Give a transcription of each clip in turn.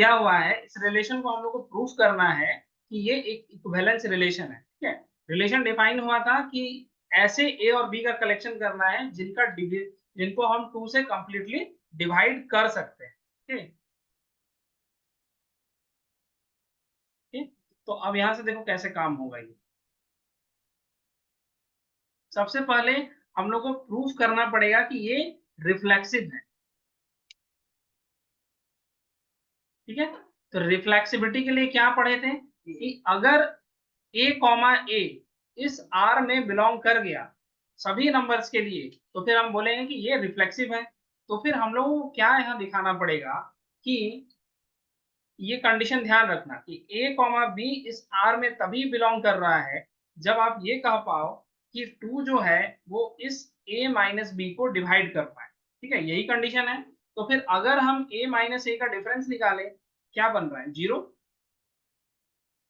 दिया हुआ है, इस रिलेशन को हम लोग को प्रूफ करना है कि ये एक इक्विवेलेंस रिलेशन है। ठीक है, रिलेशन डिफाइन हुआ था कि ऐसे ए और बी का कलेक्शन करना है जिनको हम 2 से कंप्लीटली डिवाइड कर सकते हैं। ठीक, ठीक। तो अब यहां से देखो कैसे काम होगा ये। सबसे पहले हम लोग को प्रूफ करना पड़ेगा कि ये रिफ्लेक्सिव है। ठीक है, तो रिफ्लेक्सिविटी के लिए क्या पढ़े थे कि अगर ए कॉमा ए इस आर में बिलोंग कर गया सभी नंबर्स के लिए, तो फिर हम बोलेंगे कि ये रिफ्लेक्सिव है। तो फिर हम लोगों को क्या यहाँ दिखाना पड़ेगा कि ये कंडीशन ध्यान रखना कि ए कॉमा बी इस आर में तभी बिलोंग कर रहा है जब आप ये कह पाओ कि 2 जो है वो इस ए माइनस बी को डिवाइड कर पाए। ठीक है, यही कंडीशन है। तो फिर अगर हम ए माइनस ए का डिफरेंस निकालें, क्या बन रहा है 0,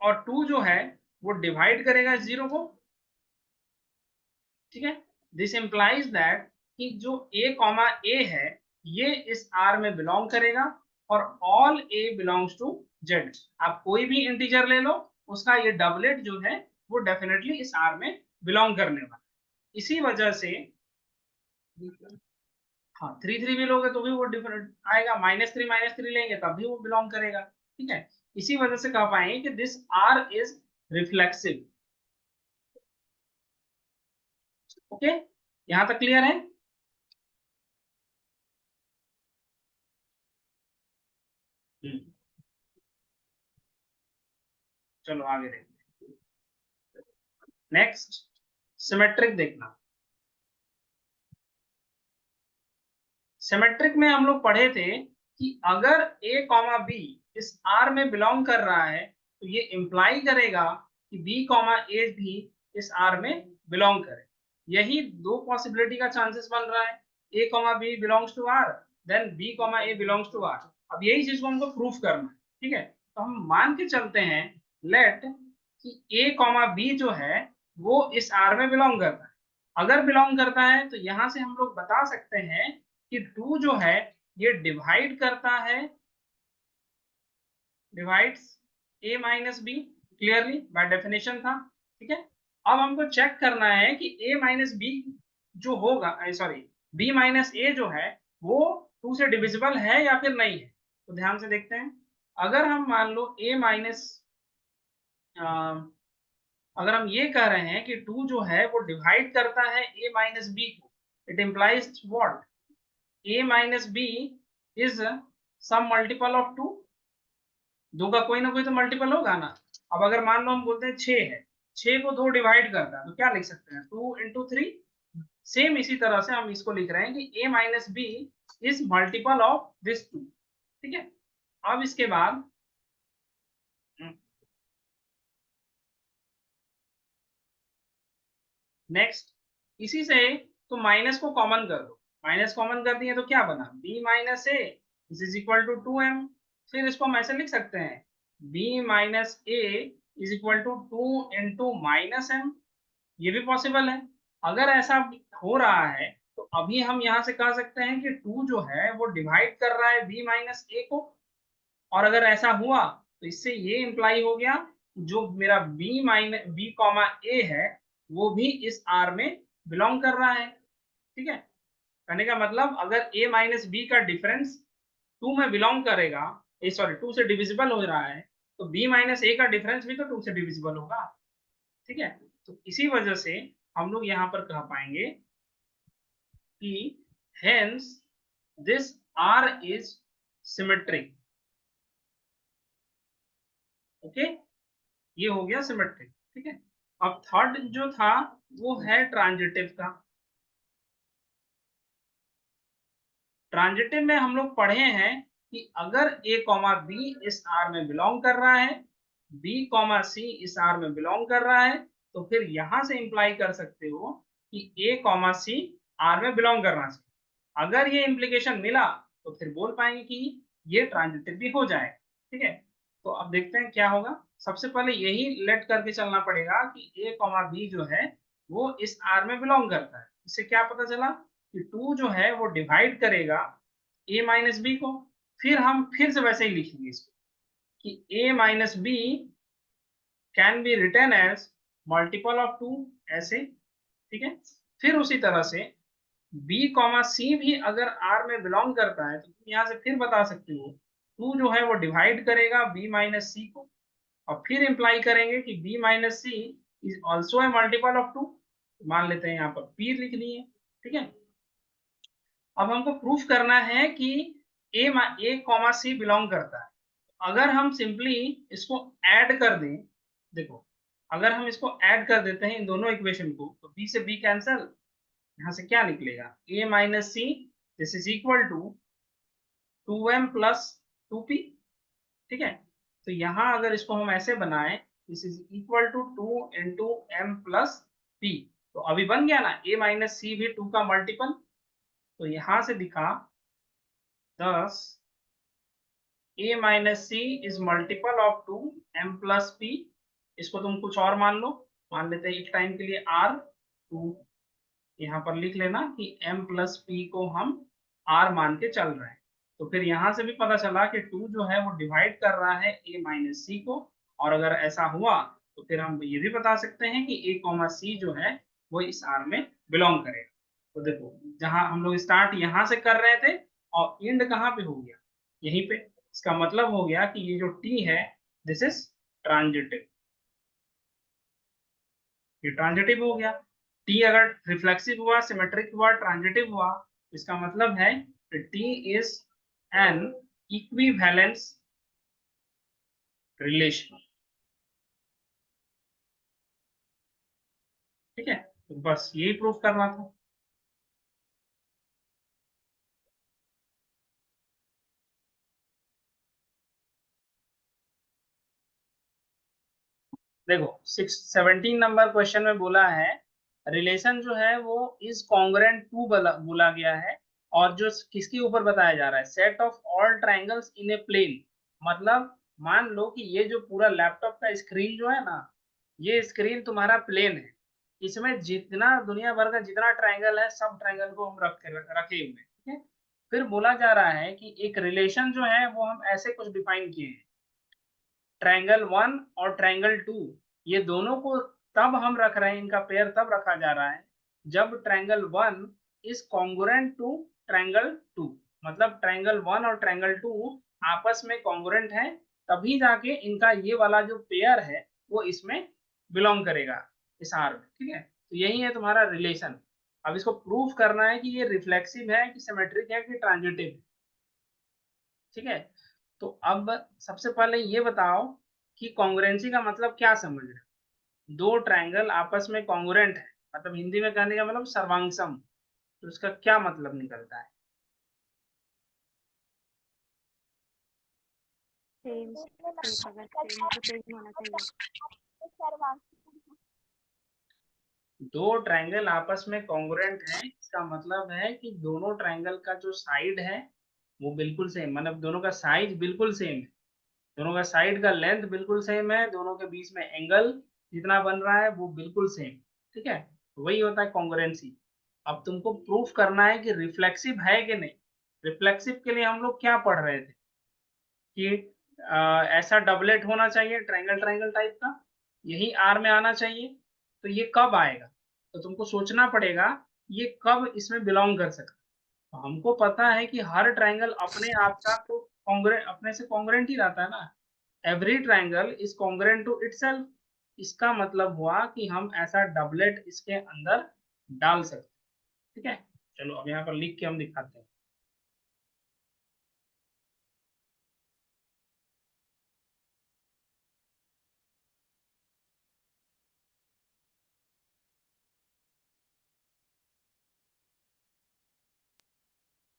और 2 जो है वो डिवाइड करेगा 0 को। ठीक है, दिस इंप्लाइज दैट कि जो a कॉमा a है ये इस R में बिलोंग करेगा और all a belongs to z। आप कोई भी इंटीजर ले लो, उसका ये डबलेट जो है वो डेफिनेटली इस R में बिलोंग करने वाला। इसी वजह से हाँ, 3 भी लोगे तो भी वो डिफरेंट आएगा, -3 लेंगे तब भी वो बिलोंग करेगा। ठीक है, इसी वजह से कह पाएंगे कि this R is reflexive. Okay, यहां तक क्लियर है? चलो आगे देखते हैं। नेक्स्ट, सिमेट्रिक देखना। सिमेट्रिक में हम लोग पढ़े थे कि अगर a कॉमा बी इस R में बिलोंग कर रहा है तो ये इंप्लाई करेगा कि b कॉमा a भी इस R में बिलोंग करे। यही दो पॉसिबिलिटी का चांसेस बन रहा है, a comma b belongs to R, then b comma a belongs to R। अब यही चीज को हमको प्रूफ करना है। ठीक है, तो हम मान के चलते हैं लेट कि a कॉमा बी जो है वो इस R में बिलोंग करता है। अगर बिलोंग करता है तो यहां से हम लोग बता सकते हैं कि 2 जो है ये डिवाइड करता है, divides a minus b, clearly by definition था। ठीक है, अब हमको चेक करना है कि a माइनस बी जो होगा, सॉरी, b माइनस a जो है वो 2 से डिविजिबल है या फिर नहीं है। तो ध्यान से देखते हैं। अगर हम मान लो a माइनस, अगर हम ये कह रहे हैं कि 2 जो है वो डिवाइड करता है a माइनस बी को, it implies what, a minus b is some multiple of 2। दो का कोई ना कोई तो मल्टीपल होगा ना। अब अगर मान लो हम बोलते हैं 6 है, 6 को 2 डिवाइड करता है तो क्या लिख सकते हैं, 2 इंटू 3। सेम इसी तरह से हम इसको लिख रहे हैं कि a minus b is multiple of this 2। ठीक है, अब इसके बाद नेक्स्ट, इसी से तो माइनस को कॉमन कर दो। माइनस कॉमन कर दिए तो क्या बना, b minus a is equal to 2m। फिर इसको हम ऐसे लिख सकते हैं b minus a is equal to 2 into minus m. ये भी पॉसिबल है। अगर ऐसा हो रहा है तो अभी हम यहाँ से कह सकते हैं कि 2 जो है वो डिवाइड कर रहा है b माइनस ए को। और अगर ऐसा हुआ तो इससे ये इंप्लाई हो गया जो मेरा b माइनस बी कॉमा ए है वो भी इस R में बिलोंग कर रहा है। ठीक है, कहने का मतलब अगर a माइनस बी का डिफरेंस 2 में बिलोंग करेगा, सॉरी 2 से डिविजिबल हो रहा है, तो b माइनस ए का डिफरेंस भी तो 2 से डिविजिबल होगा। ठीक है, तो इसी वजह से हम लोग यहाँ पर कह पाएंगे कि hence this R is symmetric। Okay, ये हो गया सिमेट्रिक। ठीक है, अब थर्ड जो था वो है ट्रांजिटिव का। ट्रांजिटिव में हम लोग पढ़े हैं कि अगर a कॉमा बी इस R में बिलोंग कर रहा है, b कॉमा सी इस R में बिलोंग कर रहा है, तो फिर यहां से इंप्लाई कर सकते हो कि a कॉमा सी R में बिलोंग करना चाहिए। अगर ये इंप्लीकेशन मिला तो फिर बोल पाएंगे कि ये ट्रांजिटिव भी हो जाए। ठीक है, तो अब देखते हैं क्या होगा। सबसे पहले यही लेट करके चलना पड़ेगा कि a कॉमा बी जो है वो इस R में बिलोंग करता है। इससे क्या पता चला कि 2 जो है वो डिवाइड करेगा a माइनस बी को। फिर हम फिर से वैसे ही लिखेंगे इसको, कि a minus b can be written as multiple of 2, ऐसे, ठीक है। फिर उसी तरह से b कॉमा सी भी अगर R में बिलोंग करता है तो तुम यहाँ से फिर बता सकते हो 2 जो है वो डिवाइड करेगा b माइनस सी को, और फिर इंप्लाई करेंगे कि b minus c is also a multiple of 2। मान लेते हैं यहाँ पर p लिख लिए, ठीक है। अब हमको प्रूफ करना है कि a कॉमा सी बिलोंग करता है। अगर हम सिंपली इसको ऐड कर दें, देखो अगर हम इसको ऐड कर देते हैं इन दोनों इक्वेशन को, तो b से b कैंसल, यहाँ से क्या निकलेगा a minus c, this is equal to 2m plus 2p, ठीक है। तो यहाँ अगर इसको हम ऐसे बनाएं, this is equal to 2 into m plus p, तो अभी बन गया ना a माइनस सी भी 2 का मल्टीपल। तो यहाँ से दिखा 10 a minus c is multiple of 2 m plus p। इसको तुम कुछ और मान लो, मान लेते हैं एक टाइम के लिए r 2, यहाँ पर लिख लेना कि m प्लस पी को हम r मान के चल रहे हैं। तो फिर यहाँ से भी पता चला कि 2 जो है वो डिवाइड कर रहा है a माइनस सी को, और अगर ऐसा हुआ तो फिर हम ये भी बता सकते हैं कि a कॉमा सी जो है वो इस r में बिलोंग करेगा। तो देखो जहां हम लोग स्टार्ट यहाँ से कर रहे थे और एंड कहाँ पे हो गया, यहीं पे। इसका मतलब हो गया कि ये जो t है दिस इज ट्रांजिटिव, ये ट्रांजिटिव हो गया। टी अगर रिफ्लेक्सिव हुआ, सिमेट्रिक हुआ, ट्रांजिटिव हुआ, इसका मतलब है कि T is an equivalence relation, ठीक है। तो बस यही प्रूफ करना था। देखो 17 नंबर क्वेश्चन में बोला है रिलेशन जो है वो इज कॉन्ग्रुएंट टू बोला गया है, और जो किसके ऊपर बताया जा रहा है, set of all triangles in a plane. मतलब मान लो कि ये जो पूरा लैपटॉप का स्क्रीन जो है ना, ये स्क्रीन तुम्हारा प्लेन है, इसमें जितना दुनिया भर का जितना ट्रायंगल है सब ट्रायंगल को हम रखे हुए हैं, ठीक है। फिर बोला जा रहा है कि एक रिलेशन जो है वो हम ऐसे कुछ डिफाइन किए हैं, ट्रायंगल 1 और ट्रायंगल 2, ये दोनों को तब हम रख रहे हैं, इनका पेयर तब रखा जा रहा है जब triangle 1 is congruent to triangle 2। मतलब ट्रायंगल 1 और ट्रायंगल 2 आपस में कॉन्ग्रुएंट है, तभी जाके इनका ये वाला जो पेयर है वो इसमें बिलोंग करेगा, इस आर में, ठीक है। तो यही है तुम्हारा रिलेशन। अब इसको प्रूफ करना है कि ये रिफ्लेक्सिव है कि सिमेट्रिक है कि ट्रांजिटिव है, ठीक है। तो अब सबसे पहले ये बताओ कि कॉन्ग्रुएंसी का मतलब क्या समझ रहे हो। दो ट्रायंगल आपस में कॉन्ग्रुएंट है, मतलब हिंदी में कहने का मतलब सर्वांगसम, तो इसका क्या मतलब निकलता है। सेम अगर सेम तो सेम होना चाहिए। दो ट्रायंगल आपस में कॉन्ग्रुएंट है, इसका मतलब है कि दोनों ट्रायंगल का जो साइड है वो बिल्कुल सेम, मतलब दोनों का साइज बिल्कुल सेम है, दोनों का साइड का लेंथ बिल्कुल सेम है, दोनों के बीच में एंगल जितना बन रहा है वो बिल्कुल सेम, ठीक है। तो वही होता है कॉन्ग्रुएंसी। अब तुमको प्रूफ करना है कि रिफ्लेक्सिव है कि नहीं। रिफ्लेक्सिव के लिए हम लोग क्या पढ़ रहे थे कि ऐसा डबलेट होना चाहिए ट्रायंगल ट्रायंगल टाइप का, यही आर में आना चाहिए। तो ये कब आएगा, तो तुमको सोचना पड़ेगा ये कब इसमें बिलोंग कर सकता है। तो हमको पता है कि हर ट्रायंगल अपने आप का तो कॉन्ग्रुएंट, अपने से कॉन्ग्रुएंट ही रहता है ना। Every triangle is congruent to itself. इसका मतलब हुआ कि हम ऐसा डबलेट इसके अंदर डाल सकते हैं, ठीक है। चलो अब यहाँ पर लिख के हम दिखाते हैं।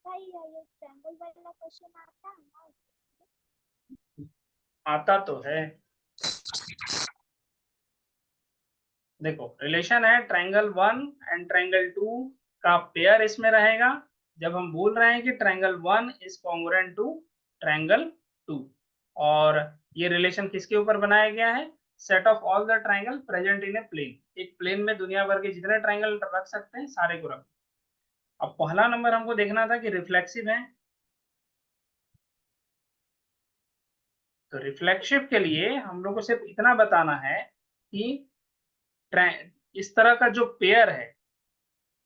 भाई ये ट्रायंगल वाला क्वेश्चन आता है ना। आता तो है, देखो रिलेशन है ट्रायंगल 1 एंड ट्रायंगल 2 का पेयर इसमें रहेगा, जब हम बोल रहे हैं कि triangle 1 is congruent to triangle 2। और ये रिलेशन किसके ऊपर बनाया गया है, set of all the triangle present in a plane. एक प्लेन में दुनिया भर के जितने ट्रायंगल रख सकते हैं सारे को रख। अब पहला नंबर हमको देखना था कि रिफ्लेक्सिव है, तो रिफ्लेक्सिव के लिए हम लोग को सिर्फ इतना बताना है कि इस तरह का जो पेयर है,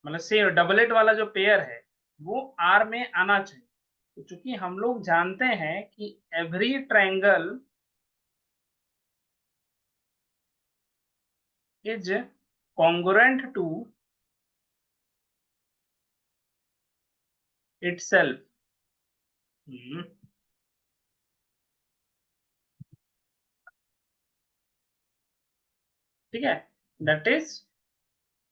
मतलब से डबलेट वाला जो पेयर है वो आर में आना चाहिए। तो चूंकि हम लोग जानते हैं कि every triangle is congruent to itself, ठीक है, दैट इज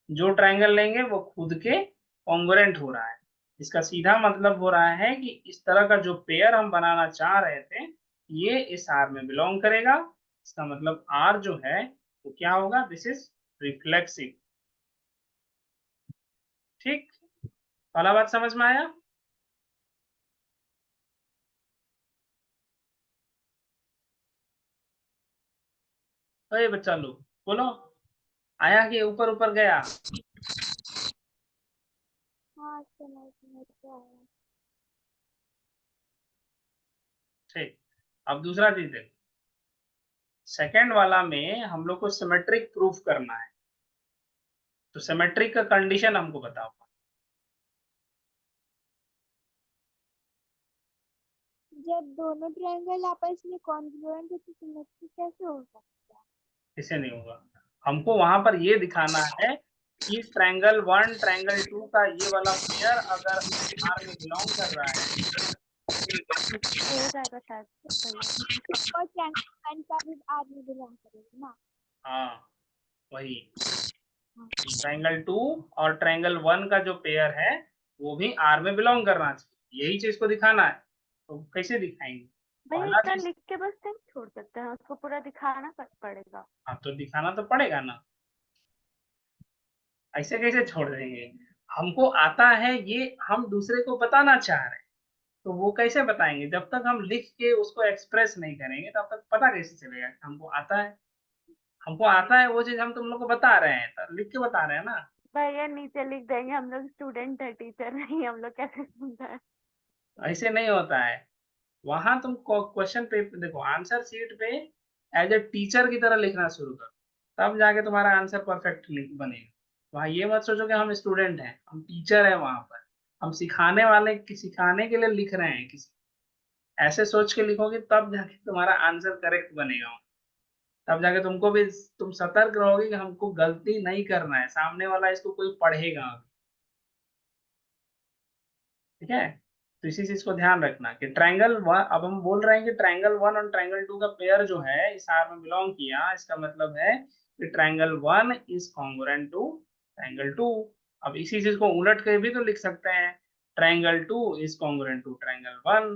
जो ट्रायंगल लेंगे वो खुद के कॉन्ग्रुएंट हो रहा है। इसका सीधा मतलब हो रहा है कि इस तरह का जो पेयर हम बनाना चाह रहे थे ये इस आर में बिलोंग करेगा। इसका मतलब आर जो है वो क्या होगा, दिस इज रिफ्लेक्सिव। ठीक, पहला बात समझ में आया? अरे बच्चा लोग बोलो, आया कि ऊपर ऊपर गया? हाँ समझ गया। ठीक, अब दूसरा चीज देखो, सेकेंड वाला में हम लोग को सिमेट्रिक प्रूफ करना है। तो सिमेट्रिक का कंडीशन हमको बताओ। जब दोनों ट्रायंगल आपस में कॉन्ग्रुएंट है तो सिमेट्री कैसे हो सकता है? इसे नहीं होगा, हमको वहां पर ये दिखाना है कि ट्रायंगल 1 ट्रायंगल 2 का ये वाला पेयर अगर आर में बिलोंग कर रहा है हो जाएगा शायद और ट्रायंगल 1 का भी आर में बिलोंग करेगा ना। हाँ वही, ट्रायंगल 2 और ट्रायंगल 1 का जो पेयर है वो भी आर में बिलोंग करना चाहिए, यही चीज को दिखाना है। तो कैसे दिखाएंगे? भैया पहला इतना चीज, लिख के बस नहीं छोड़ सकते हैं, उसको पूरा दिखाना पड़ेगा। हाँ तो दिखाना तो पड़ेगा ना, ऐसे कैसे छोड़ देंगे? हमको आता है ये, हम दूसरे को बताना चाह रहे हैं, तो वो कैसे बताएंगे? जब तक हम लिख के उसको एक्सप्रेस नहीं करेंगे तब तक पता कैसे चलेगा कि हमको आता है? हमको आता है वो चीज हम तुम लोग को बता रहे हैं, तो लिख के बता रहे हैं ना। भैया नीचे लिख देंगे, हम लोग स्टूडेंट है, टीचर नहीं, हम लोग कैसे समझाए? ऐसे नहीं होता है, वहां तुम क्वेश्चन पेपर देखो, आंसर शीट पे एज ए टीचर की तरह लिखना शुरू करो, तब जाके तुम्हारा आंसर परफेक्ट बनेगा। वहां ये मत सोचो कि हम स्टूडेंट हैं, हम टीचर हैं, वहां पर हम सिखाने वाले सिखाने के लिए लिख रहे हैं किसी, ऐसे सोच के लिखोगे तब जाके तुम्हारा आंसर करेक्ट बनेगा। तब जाके तुमको भी, तुम सतर्क रहोगे कि हमको गलती नहीं करना है, सामने वाला इसको कोई पढ़ेगा अभी। ठीक है, तो इसी चीज को ध्यान रखना कि ट्रायंगल वन, अब हम बोल रहे हैं कि ट्रायंगल 1 और ट्रायंगल 2 का पेयर जो है इस आर में बिलोंग किया, इसका मतलब है कि triangle 1 is congruent to triangle 2। अब इसी चीज को उलट के भी तो लिख सकते हैं, triangle 2 is congruent to triangle 1,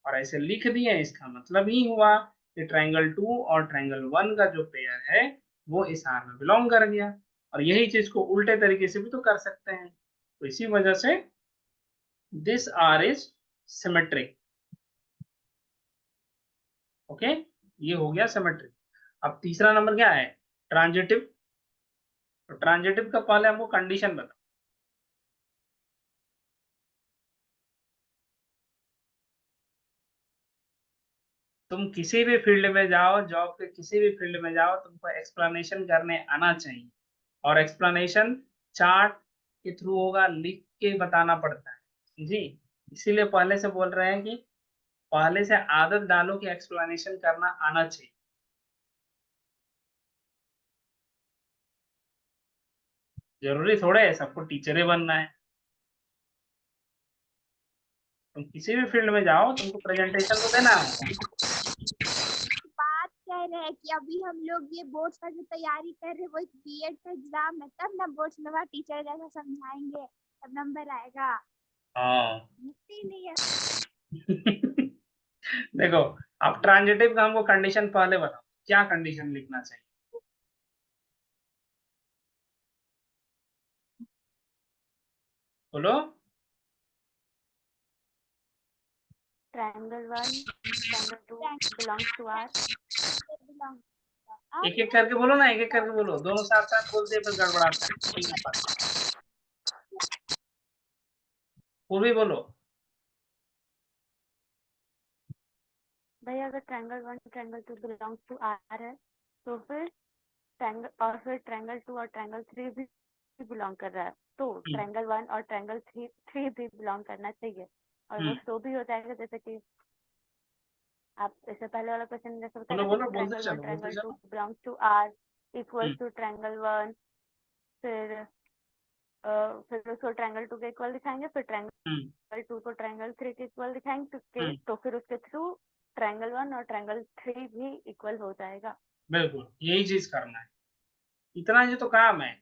और ऐसे लिख दिए, इसका मतलब ही हुआ कि ट्रायंगल 2 और ट्रायंगल 1 का जो पेयर है वो इस आर में बिलोंग कर गया। और यही चीज को उल्टे तरीके से भी तो कर सकते हैं, तो इसी वजह से this R is symmetric। Okay, ये हो गया सिमेट्रिक। अब तीसरा नंबर क्या है, ट्रांजिटिव। तो ट्रांजिटिव का पहले हमको कंडीशन बताओ। तुम किसी भी फील्ड में जाओ, जॉब के किसी भी फील्ड में जाओ, तुमको एक्सप्लेनेशन करने आना चाहिए, और एक्सप्लेनेशन चार्ट के थ्रू होगा, लिख के बताना पड़ता है जी। इसीलिए पहले से बोल रहे हैं कि पहले से आदत डालो कि एक्सप्लेनेशन करना आना चाहिए। जरूरी थोड़े है सबको टीचर ही बनना है, तुम किसी भी फील्ड में जाओ तुमको प्रेजेंटेशन तो देना है। बात कह रहे हैं कि अभी हम लोग ये बोर्ड्स का जो तैयारी कर रहे हैं वो एक बीएड का एग्जाम है, तब ना बोर्ड्स में वहाँ टीचर जैसा समझाएंगे, तब नंबर आएगा। हाँ मुश्किल नहीं है। देखो, अब ट्रांजिटिव का हमको कंडीशन पहले बताओ, क्या कंडीशन लिखना चाहिए? बोलो। Triangle 1 triangle 2 belongs to R। एक एक करके बोलो ना, एक एक करके बोलो, दोनों साथ साथ बोलते हैं फिर गड़बड़ाता है, कोई नहीं पाता। पूर्वी बोलो। भाई अगर triangle 1 triangle 2 belongs to R है तो फिर ट्रायंगल 2 और ट्रायंगल 3 भी बिलोंग कर रहा है, तो ट्रायंगल 1 और ट्रायंगल 3 भी बिलोंग करना चाहिए, और वो तो भी हो जाएगा। जैसे कि आप इससे पहले वाला क्वेश्चन जैसे बताया बोलो था बोलो, कि बोलते ट्रायंगल 1 चलो बोलते ट्रायंगल 2 चलो। Belongs to R equals to triangle 1, फिर उसको ट्रायंगल 2 के इक्वल दिखाएंगे, फिर ट्रायंगल 2 को ट्रायंगल 3 के इक्वल दिखाएंगे, तो फिर उसके थ्रू ट्रायंगल 1 और ट्रायंगल 3 भी इक्वल हो जाएगा। बिल्कुल यही चीज करना है, इतना ही तो काम है।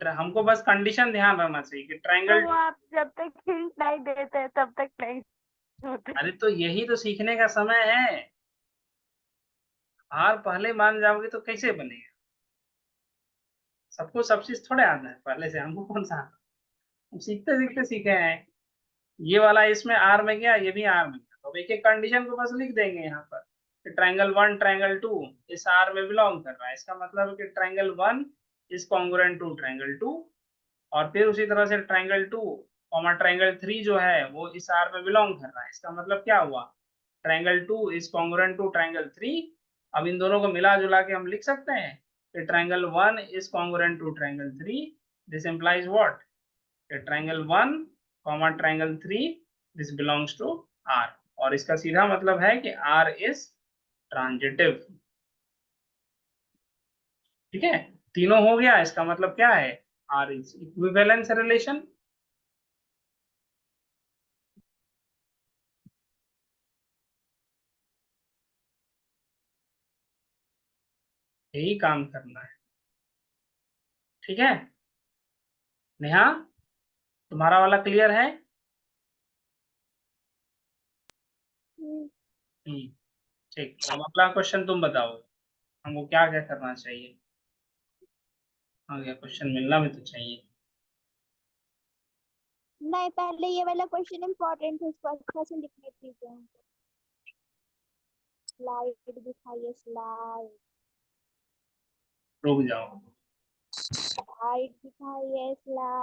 हमको बस कंडीशन ध्यान रखना चाहिए कि ट्रायंगल। तो आप जब तक हिंट नहीं देते तब तक नहीं होता। अरे तो यही तो सीखने का समय है, हार पहले मान जाओगे तो कैसे बनेगा। सबको सब चीज थोड़े आता है पहले से, हमको कौन सा आता है? हम सीखते सीखते सीखे हैं। ये वाला इसमें आर में गया, ये भी आर में गया, तो अब एक एक कंडीशन को बस लिख देंगे यहाँ पर कि ट्रायंगल 1 ट्रायंगल 2 इस आर में बिलोंग कर रहा है, इसका मतलब है कि triangle 1 is congruent to triangle 2, और फिर उसी तरह से ट्रायंगल 2 कॉमा ट्रायंगल 3 जो है वो इस आर में बिलोंग कर रहा है, इसका मतलब क्या हुआ, triangle 2 is congruent to triangle 3। अब इन दोनों को मिला जुला के हम लिख सकते हैं कि triangle 1 is congruent to triangle 3। This implies what, triangle 1 comma triangle 3 this belongs to R, और इसका सीधा मतलब है कि आर इज ट्रांजिटिव। ठीक है, तीनों हो गया, इसका मतलब क्या है, आर इज इक्विवेलेंस रिलेशन। यही काम करना है। ठीक है नेहा, तुम्हारा वाला क्लियर है? ठीक, अब अगला क्वेश्चन तुम बताओ, हमको क्या क्या करना चाहिए, आगे क्वेश्चन मिलना भी तो चाहिए। नहीं, पहले ये वाला क्वेश्चन इम्पोर्टेंट है, इसको अच्छा से लिखने दीजिए हमको। स्लाइड दिखाइए, स्लाइड रुक जाओ। स्लाइड दिखाइए, स्लाइड।